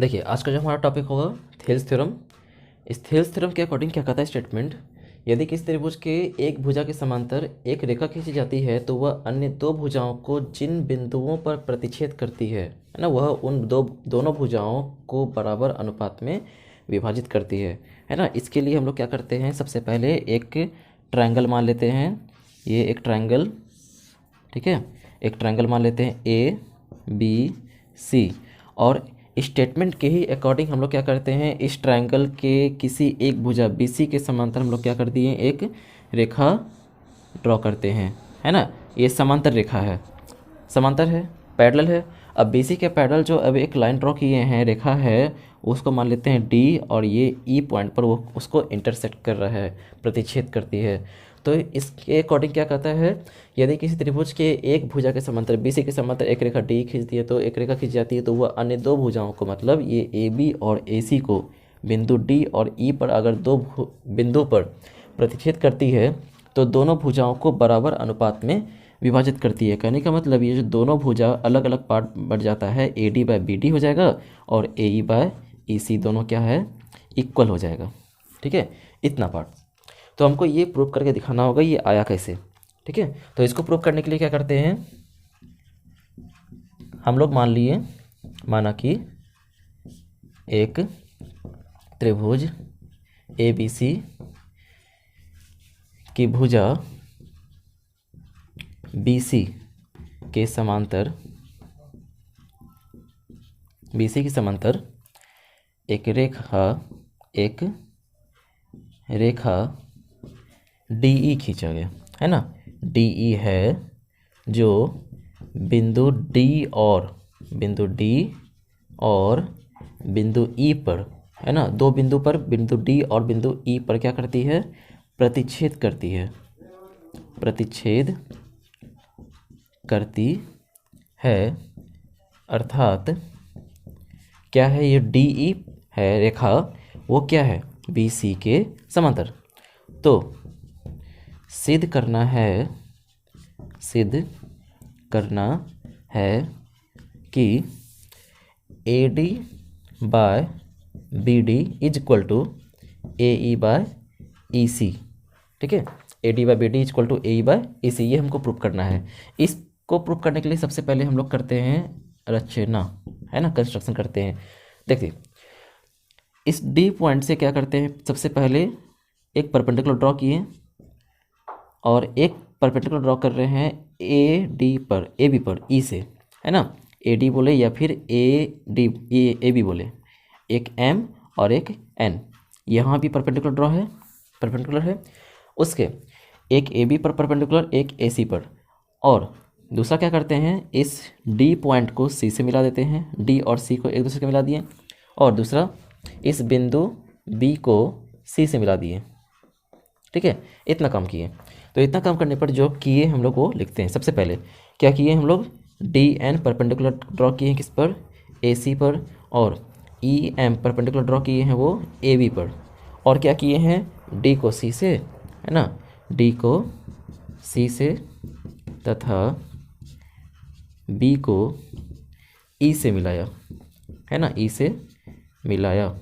देखिए, आज का जो हमारा टॉपिक होगा थेल्स थ्योरम। इस थेल्स थ्योरम के अकॉर्डिंग क्या कहता है स्टेटमेंट, यदि किसी त्रिभुज के एक भुजा के समांतर एक रेखा खींची जाती है तो वह अन्य दो भुजाओं को जिन बिंदुओं पर प्रतिच्छेद करती है ना, वह उन दोनों भुजाओं को बराबर अनुपात में विभाजित करती है ना। इसके लिए हम लोग क्या करते हैं, सबसे पहले एक ट्रायंगल मान लेते हैं। ये एक ट्रायंगल, ठीक है, एक ट्रायंगल मान लेते हैं ए बी सी। और स्टेटमेंट के ही अकॉर्डिंग हम लोग क्या करते हैं, इस ट्रायंगल के किसी एक भुजा बी सी के समांतर हम लोग क्या कर दिए, एक रेखा ड्रॉ करते हैं, है ना। ये समांतर रेखा है, समांतर है, पैरेलल है। अब बी सी के पैरेलल जो अब एक लाइन ड्रॉ किए हैं, रेखा है, उसको मान लेते हैं डी, और ये ई पॉइंट पर वो उसको इंटरसेक्ट कर रहा है, प्रतिच्छेद करती है। तो इसके अकॉर्डिंग क्या कहता है, यदि किसी त्रिभुज के एक भुजा के समांतर बी सी के समांतर एक रेखा डी खींचती है, तो एक रेखा खींच जाती है, तो वह अन्य दो भुजाओं को, मतलब ये ए बी और ए सी को बिंदु डी और ई पर अगर दो बिंदु पर प्रतिच्छेद करती है तो दोनों भुजाओं को बराबर अनुपात में विभाजित करती है। कहने का मतलब ये जो दोनों भुजा अलग अलग पार्ट बढ़ जाता है, A D by B D हो जाएगा और ए ई बाय ई सी दोनों क्या है, इक्वल हो जाएगा। ठीक है, इतना पार्ट। तो हमको ये प्रूव करके दिखाना होगा ये आया कैसे। ठीक है, तो इसको प्रूव करने के लिए क्या करते हैं, हम लोग माना कि एक त्रिभुज ए बी सी की भुजा बी सी के समांतर, बी सी के समांतर एक रेखा डी ई खींचा गया, है ना। डी ई है जो बिंदु डी और बिंदु ई पर, है ना, दो बिंदु पर, बिंदु डी और बिंदु ई पर क्या करती है, प्रतिच्छेद करती है। अर्थात क्या है, ये डी ई है रेखा, वो क्या है, बी सी के समांतर। तो सिद्ध करना है कि A D by B D is equal to A E by E C. ठीक है, A D by B D is equal to A E by E C, ये हमको प्रूव करना है। इसको प्रूव करने के लिए सबसे पहले हम लोग करते हैं रचना, है ना, कंस्ट्रक्शन करते हैं। देखिए, इस डी पॉइंट से क्या करते हैं, सबसे पहले एक परपेंडिकुलर ड्रॉ किए और एक परपेंडिकुलर ड्रॉ कर रहे हैं ए डी पर, ए बी पर, ई से, है ना। ए डी बोले या फिर ए बी बोले, एक एम और एक एन। यहाँ भी परपेंडिकुलर है। उसके एक ए बी पर परपेंडिकुलर, एक ए सी पर। और दूसरा क्या करते हैं, इस डी पॉइंट को सी से मिला देते हैं, डी और सी को एक दूसरे से मिला दिए, और दूसरा इस बिंदु बी को सी से मिला दिए। ठीक है, इतना काम किए। तो इतना काम करने पर जो किए हम लोग वो लिखते हैं। सबसे पहले क्या किए हम लोग, डी एन परपेंडिकुलर ड्रॉ किए हैं किस पर, ए सी पर, और ई एम परपेंडिकुलर ड्रॉ किए हैं वो ए बी पर। और क्या किए हैं, डी को सी से, है ना, डी को सी से तथा बी को ई से मिलाया, है ना, ई से मिलाया।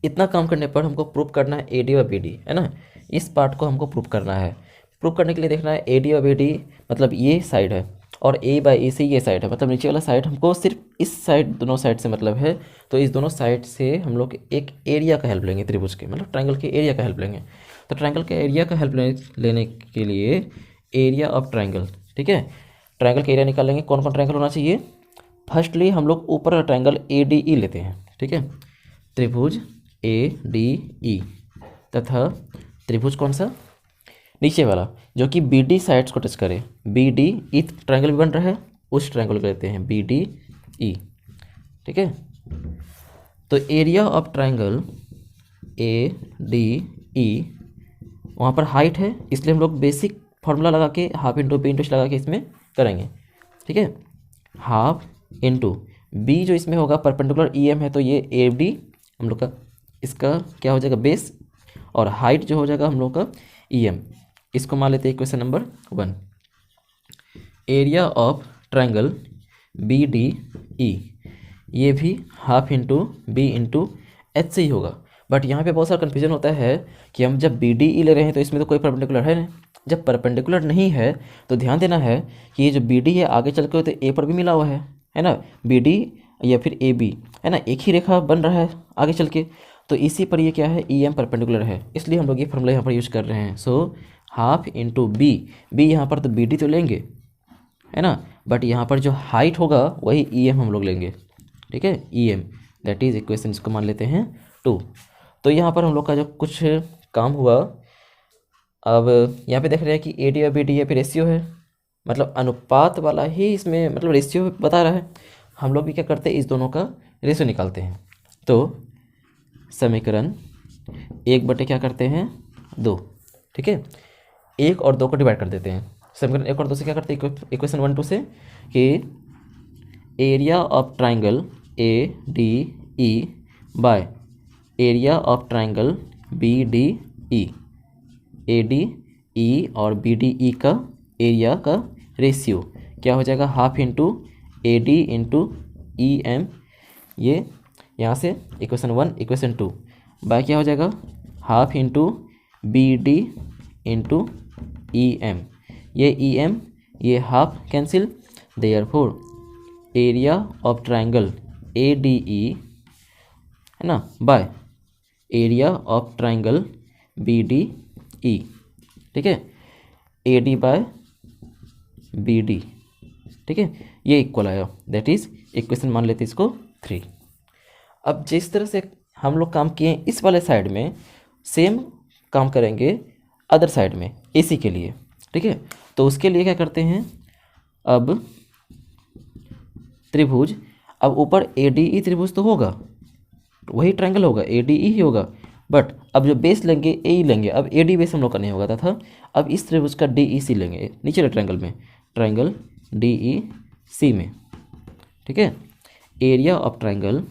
इतना काम करने पर हमको प्रूव करना है ए डी और बी डी, है ना। इस पार्ट को हमको प्रूव करना है। प्रूव करने के लिए देखना है ए डी और बी डी मतलब ये साइड है और ए बाई ए सी ये साइड है, मतलब नीचे वाला साइड हमको सिर्फ इस साइड, दोनों साइड से मतलब है। तो इस दोनों साइड से हम लोग एक एरिया का हेल्प लेंगे, त्रिभुज के मतलब ट्रायंगल के एरिया का हेल्प लेंगे। तो ट्रायंगल के एरिया का हेल्प लेने के लिए एरिया ऑफ ट्रायंगल, ठीक है, ट्रायंगल का एरिया निकालेंगे। कौन कौन ट्रायंगल होना चाहिए, फर्स्टली हम लोग ऊपर का ट्रायंगल ए डी ई लेते हैं। ठीक है, त्रिभुज ए डी ई तथा त्रिभुज कौन सा, नीचे वाला जो कि बी डी साइड्स को टच करे, बी डी ई ट्रायंगल भी बन रहा है, उस ट्रायंगल को लेते हैं बी डी ई। ठीक है, तो area of triangle A D ई, वहाँ पर हाइट है इसलिए हम लोग बेसिक फार्मूला लगा के हाफ इंटू बी इंटू लगा के इसमें करेंगे। ठीक है, हाफ इंटू बी जो इसमें होगा परपेंडिकुलर ई एम है, तो ये ए डी हम लोग का इसका क्या हो जाएगा बेस, और हाइट जो हो जाएगा हम लोग का ई एम। इसको मान लेते हैं equation number 1। Area of triangle B D E ये भी half into B into H से ही होगा। बट यहाँ पे बहुत सारा कन्फ्यूजन होता है कि हम जब बी डी ई ले रहे हैं तो इसमें तो कोई परपेंडिकुलर है नहीं। जब परपेंडिकुलर नहीं है तो ध्यान देना है कि ये जो बी डी है आगे चल के तो ए पर भी मिला हुआ है ना, बी डी या फिर ए बी, है ना, एक ही रेखा बन रहा है आगे चल के, तो इसी पर ये क्या है, ई एम परपेंडिकुलर है, इसलिए हम लोग ये फॉर्मूला यहाँ पर यूज़ कर रहे हैं। So half into B, B यहाँ पर तो बी डी तो लेंगे, है ना, बट यहाँ पर जो हाइट होगा वही ई एम हम लोग लेंगे, ठीक है, E M, that is equation, इसको मान लेते हैं 2। तो यहाँ पर हम लोग का जो कुछ काम हुआ, अब यहाँ पे देख रहे हैं कि ए डी और बी डी ये पे रेशियो है, मतलब अनुपात वाला ही इसमें मतलब रेशियो बता रहा है। हम लोग भी क्या करते हैं, इस दोनों का रेशियो निकालते हैं। तो समीकरण 1/, क्या करते हैं, 2, ठीक है, 1 और 2 को डिवाइड कर देते हैं। समीकरण 1 और 2 से क्या करते हैं, इक्वेशन 1 2 से कि area of triangle A D E by area of triangle B D E, A D E और बी डी ई का एरिया का रेशियो क्या हो जाएगा, half into A D into E M, ये यहाँ से इक्वेशन 1 इक्वेशन 2 बाय क्या हो जाएगा, half into B D into E M, ये ई एम ये half cancel, therefore area of triangle A D E, है ना, by area of triangle B D E, ठीक है, A D by B D, ठीक है, ये इक्वल आया, दैट इज इक्वेशन मान लेते इसको 3। अब जिस तरह से हम लोग काम किए इस वाले साइड में, सेम काम करेंगे अदर साइड में एसी के लिए, ठीक है। तो उसके लिए क्या करते हैं, अब त्रिभुज, अब ऊपर ए डी ई त्रिभुज तो होगा, वही ट्रायंगल होगा, ए डी ई ही होगा, बट अब जो बेस लेंगे ए ई लेंगे, अब ए डी बेस हम लोग का नहीं होगा था, अब इस त्रिभुज का डी ई सी लेंगे नीचे वाले ट्रायंगल में, ट्रायंगल डी ई सी में, ठीक है, area of triangle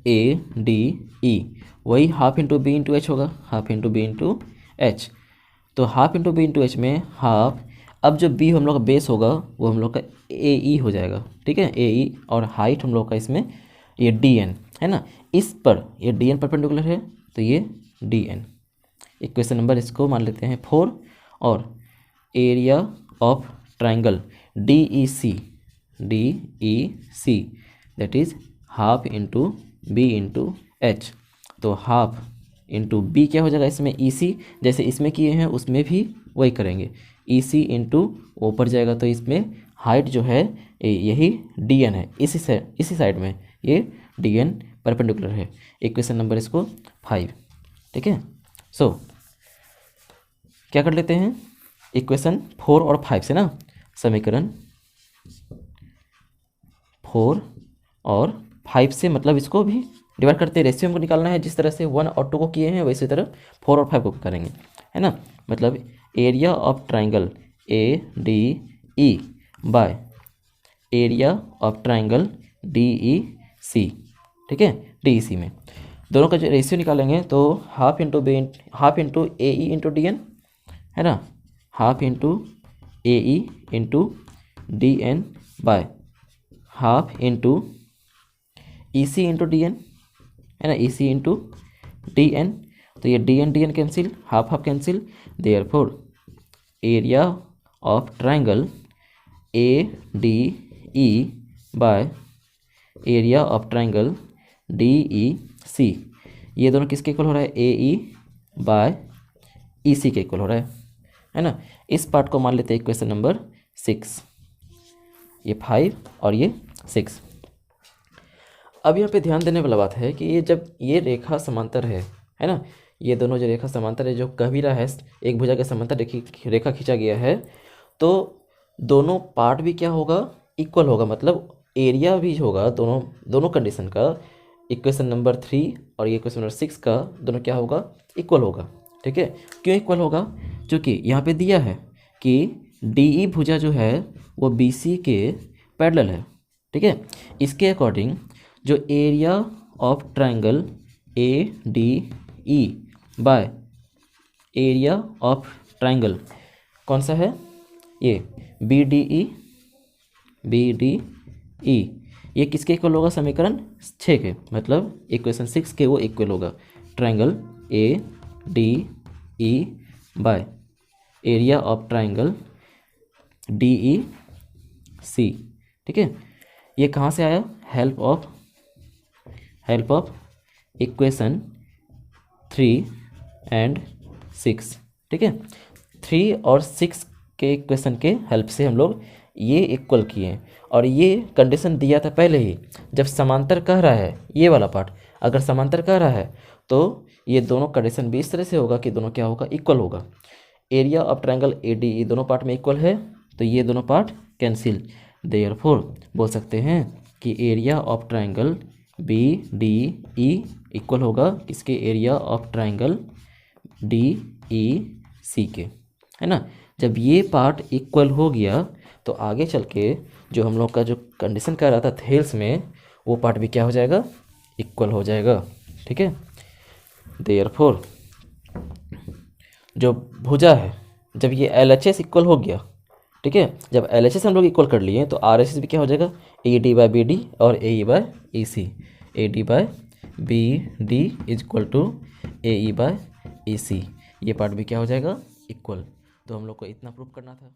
A D E वही half into B into H होगा, half into B into H, तो half into B into H में हाफ, अब जो बी हम लोग का बेस होगा वो हम लोग का ए ई हो जाएगा, ठीक है, ए ई, और हाइट हम लोग का इसमें ये डी एन है ना, इस पर ये डी एन परपेंडिकुलर है तो ये डी एन, इक्वेशन नंबर इसको मान लेते हैं 4, और area of triangle D E C that is half into B into H, तो हाफ इंटू बी क्या हो जाएगा इसमें ई सी, जैसे इसमें किए हैं उसमें भी वही करेंगे, ई सी इंटू ऊपर जाएगा तो इसमें हाइट जो है यही डी एन है, इसी साइड में ये डी एन परपेंडिकुलर है, इक्वेशन नंबर इसको 5, ठीक है। सो क्या कर लेते हैं, इक्वेशन 4 और 5 से ना, समीकरण 4 और 5 से मतलब इसको भी डिवाइड करते हैं, रेशियो हमको निकालना है, जिस तरह से 1 और 2 को किए हैं वैसे तरह 4 और 5 को करेंगे, है ना, मतलब area of triangle A D E by area of triangle D E C, ठीक है, डी ई सी में दोनों का जो रेशियो निकालेंगे तो half into A E into D N, है ना, half into A E into D N by half into E C into D N, है ना, E C into D N, तो ये D N cancel, half half cancel, therefore area of triangle A D E by area of triangle D E C, ये दोनों किसके equal हो रहा है, ए ई बाय ई सी के इक्वल हो रहा है ना। इस पार्ट को मान लेते हैं इक्वेशन नंबर 6, ये 5 और ये 6। अब यहाँ पे ध्यान देने वाला बात है कि ये जब ये रेखा समांतर है ना, ये दोनों जो रेखा समांतर है, जो कह भी रहा है एक भुजा के समांतर रेखा खींचा गया है, तो दोनों पार्ट भी क्या होगा, इक्वल होगा, मतलब एरिया भी होगा, दोनों कंडीशन का, इक्वेशन नंबर 3 और ये इक्वेशन नंबर 6 का दोनों क्या होगा, इक्वल होगा, ठीक है। क्यों इक्वल होगा, क्योंकि यहाँ पे दिया है कि डी ई भुजा जो है वो बी सी के पैरेलल है, ठीक है। इसके अकॉर्डिंग जो area of triangle A D E by area of triangle कौन सा है, ये बी डी ई, ये किसके इक्वल होगा, समीकरण 6 के, मतलब इक्वेशन 6 के वो इक्वल होगा triangle A D E by area of triangle D E C. ठीक है, ये कहाँ से आया, हेल्प ऑफ इक्वेशन 3 एंड 6। ठीक है, 3 और 6 के इक्वेशन के हेल्प से हम लोग ये इक्वल किए, और ये कंडीशन दिया था पहले ही, जब समांतर कह रहा है ये वाला पार्ट, अगर समांतर कह रहा है तो ये दोनों कंडीशन भी इस तरह से होगा कि दोनों क्या होगा, इक्वल होगा। Area of triangle A D ई दोनों पार्ट में इक्वल है, तो ये दोनों पार्ट कैंसिल, देयरफॉर बोल सकते हैं कि area of triangle B D E equal होगा किसके, area of triangle D E C के, है ना। जब ये पार्ट इक्वल हो गया तो आगे चल के जो हम लोग का जो कंडीशन कह रहा था थेल्स में, वो पार्ट भी क्या हो जाएगा, इक्वल हो जाएगा। ठीक है, देयरफॉर जो भुजा है, जब ये एल एच एस इक्वल हो गया, ठीक है, जब एल एच एस हम लोग इक्वल कर लिए तो आर एस एस भी क्या हो जाएगा, A D by B D और A E by E C, A D by B D is equal to A E by E C, ये पार्ट भी क्या हो जाएगा, इक्वल। तो हम लोग को इतना प्रूफ करना था।